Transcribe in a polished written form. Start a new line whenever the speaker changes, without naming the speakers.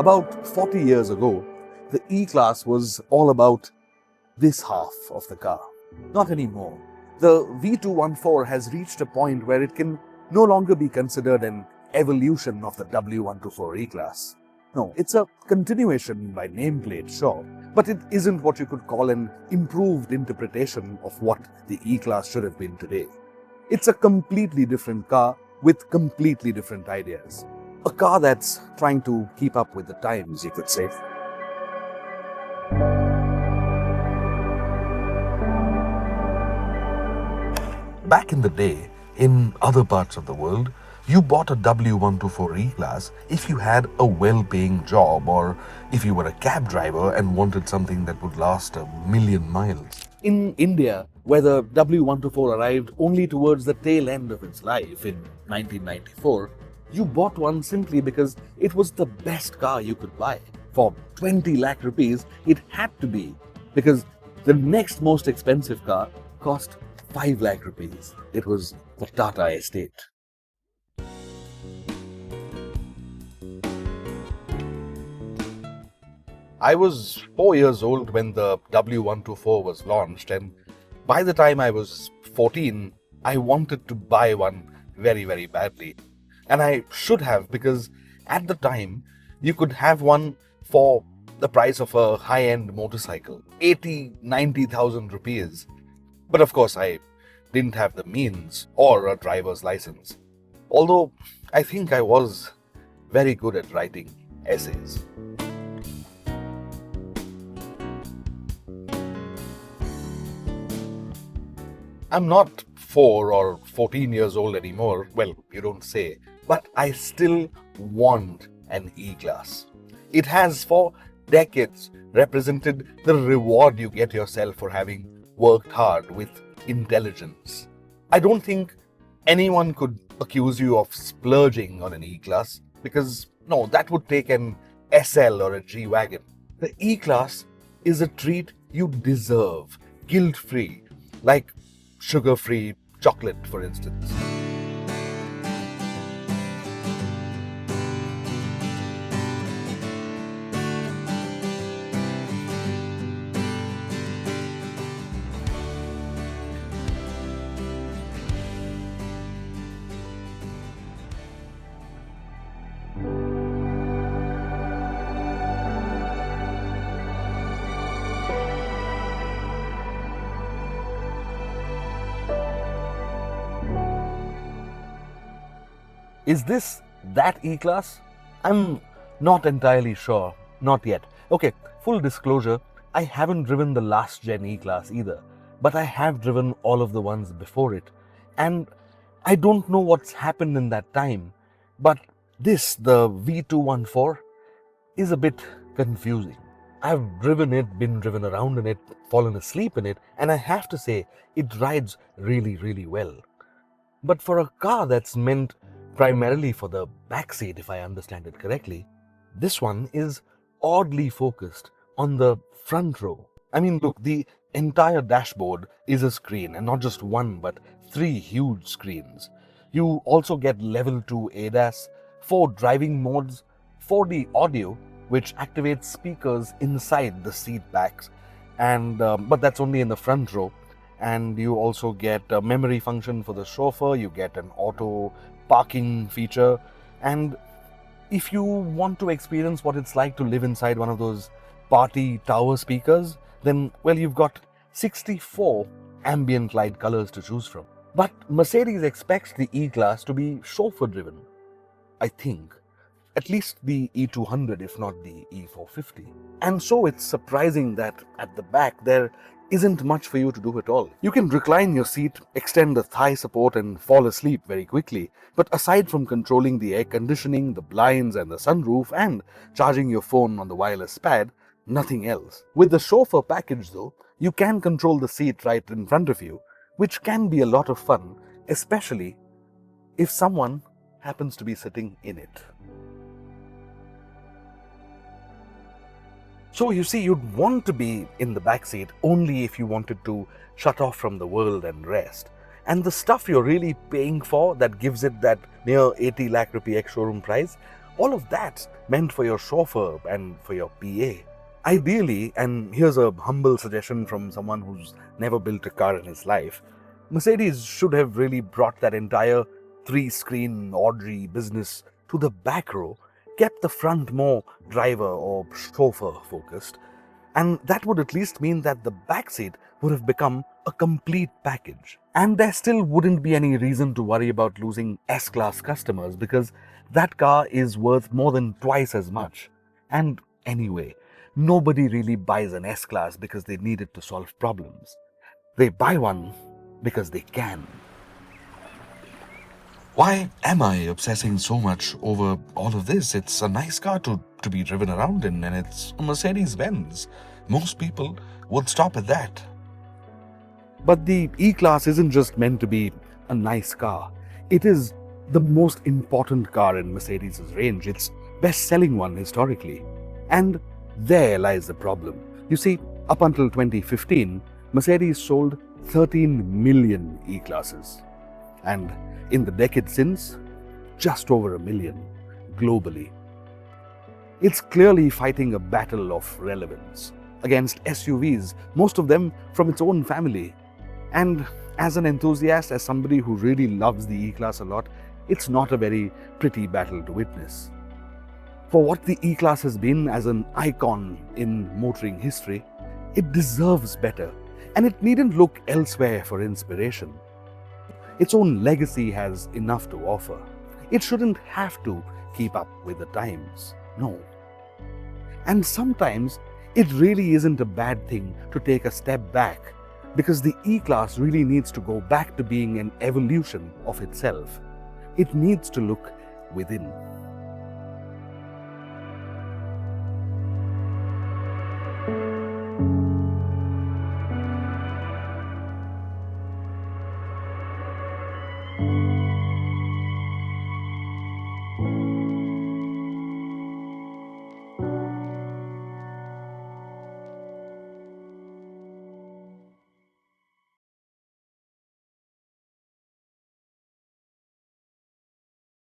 About 40 years ago, the E-Class was all about this half of the car. Not anymore. The V214 has reached a point where it can no longer be considered an evolution of the W124 E-Class. No, it's a continuation by nameplate, sure, but it isn't what you could call an improved interpretation of what the E-Class should have been today. It's a completely different car with completely different ideas. A car that's trying to keep up with the times, you could say. Back in the day, in other parts of the world, you bought a W124 E-Class if you had a well-paying job or if you were a cab driver and wanted something that would last 1,000,000 miles. In India, where the W124 arrived only towards the tail end of its life in 1994, you bought one simply because it was the best car you could buy. For 20 lakh rupees, it had to be, because the next most expensive car cost 5 lakh rupees. It was the Tata estate. I was 4 years old when the W124 was launched, and by the time I was 14, I wanted to buy one very, very badly. And I should have, because at the time, you could have one for the price of a high-end motorcycle, 80,000-90,000 rupees. But of course, I didn't have the means or a driver's license. Although, I think I was very good at writing essays. I'm not 4 or 14 years old anymore, well, you don't say, but I still want an E-Class. It has for decades represented the reward you get yourself for having worked hard with intelligence. I don't think anyone could accuse you of splurging on an E-Class, because no, that would take an SL or a G-Wagon. The E-Class is a treat you deserve, guilt-free, like sugar-free chocolate, for instance. Is this that E-Class? I'm not entirely sure. Not yet. Okay, full disclosure, I haven't driven the last gen E-Class either, but I have driven all of the ones before it. And I don't know what's happened in that time, but this, the V214, is a bit confusing. I've driven it, been driven around in it, fallen asleep in it, and I have to say, it rides really, really well. But for a car that's meant primarily for the backseat, if I understand it correctly, this one is oddly focused on the front row. I mean, look, the entire dashboard is a screen, and not just one, but 3 huge screens. You also get level 2 ADAS, 4 driving modes, 4D audio, which activates speakers inside the seat backs, and but that's only in the front row. And you also get a memory function for the chauffeur, you get an auto parking feature, and if you want to experience what it's like to live inside one of those party tower speakers, then, well, you've got 64 ambient light colors to choose from. But Mercedes expects the E-Class to be chauffeur-driven, I think. At least the E200, if not the E450. And so it's surprising that at the back there isn't much for you to do at all. You can recline your seat, extend the thigh support, and fall asleep very quickly. But aside from controlling the air conditioning, the blinds, and the sunroof, and charging your phone on the wireless pad, nothing else. With the chauffeur package, though, you can control the seat right in front of you, which can be a lot of fun, especially if someone happens to be sitting in it. So you see, you'd want to be in the backseat only if you wanted to shut off from the world and rest. And the stuff you're really paying for that gives it that near 80 lakh rupee ex-showroom price All of that's meant for your chauffeur and for your PA. Ideally, and here's a humble suggestion from someone who's never built a car in his life, Mercedes should have really brought that entire 3-screen Audrey business to the back row, kept the front more driver or chauffeur focused, and that would at least mean that the backseat would have become a complete package. And there still wouldn't be any reason to worry about losing S-Class customers because that car is worth more than twice as much. And anyway, nobody really buys an S-Class because they need it to solve problems. They buy one because they can. Why am I obsessing so much over all of this? It's a nice car to be driven around in, and it's a Mercedes-Benz. Most people would stop at that. But the E-Class isn't just meant to be a nice car. It is the most important car in Mercedes' range. It's best-selling one historically. And there lies the problem. You see, up until 2015, Mercedes sold 13 million E-Classes. And in the decade since, just over 1 million globally. It's clearly fighting a battle of relevance against SUVs, most of them from its own family. And as an enthusiast, as somebody who really loves the E-Class a lot, it's not a very pretty battle to witness. For what the E-Class has been as an icon in motoring history, it deserves better, and it needn't look elsewhere for inspiration. Its own legacy has enough to offer. It shouldn't have to keep up with the times. No. And sometimes it really isn't a bad thing to take a step back, because the E-Class really needs to go back to being an evolution of itself. It needs to look within.